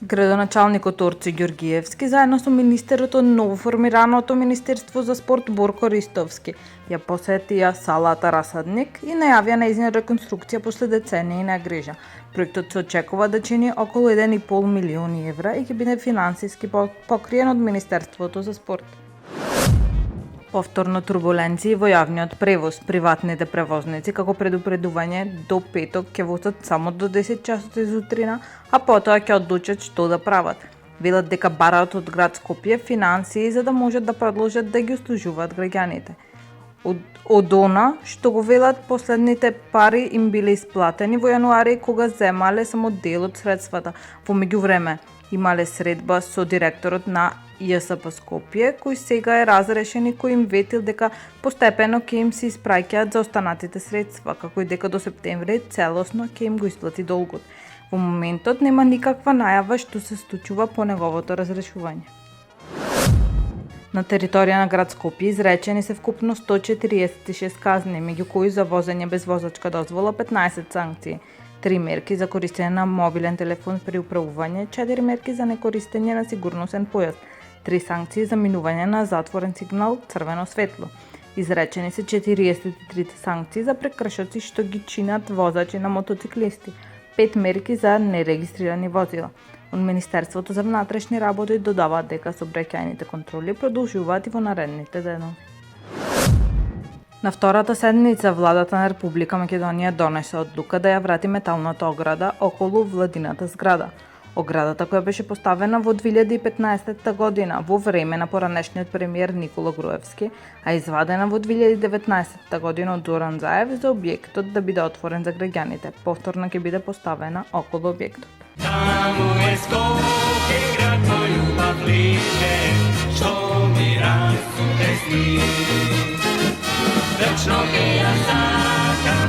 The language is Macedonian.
Градоначалникот Орци Ѓоргиевски заедно со министерот од новоформираното Министерство за спорт Борко Ристовски ја посетија салата Расадник и најавија нејзина реконструкција после децении на грижа. Проектот се очекува да чини околу 1,5 милиони евра и ќе биде финансиски покриен од Министерството за спорт. Повторно турбуленции во јавниот превоз. Приватните превозници како предупредување до петок ќе возат само до 10 часот изутрина, а потоа ќе одлучат што да прават. Велат дека бараат од град Скопје финансии за да можат да продолжат да ги услужуваат граѓаните. Од она што го велат, последните пари им биле исплатени во јануари кога земале само дел од средствата. Во меѓувреме имале средба со директорот на ЈСП Скопје, кој сега е разрешен и кој им ветил дека постепено ќе им се испраќаат за останатите средства, како и дека до септември целосно ќе им го исплати долгот. Во моментот нема никаква најава што се случува по неговото разрешување. На територија на град Скопје изречени се вкупно 146 казни, меѓу кои за возење без возачка дозвола 15 санкции, 3 мерки за користење на мобилен телефон при управување, 4 мерки за некористење на сигурносен појас, 3 санкции за минување на затворен сигнал црвено светло. Изречени се 43 санкции за прекршоци што ги чинат возачи на мотоциклисти, 5 мерки за нерегистрирани возила. Од Министерството за внатрешни работи додаваат дека сообраќајните контроли продолжуваат и во наредните денови. На втората седница, владата на Република Македонија донесе одлука да ја врати металната ограда околу владината зграда. Оградата која беше поставена во 2015 година во време на поранешниот премиер Никола Груевски, а извадена во 2019 година од Зоран Заев за објектот да биде отворен за граѓаните, повторно ќе биде поставена околу објектот. Таму е Скопје, град мој љубав лише, што ми расуте сни. Вечно ќе ја сакам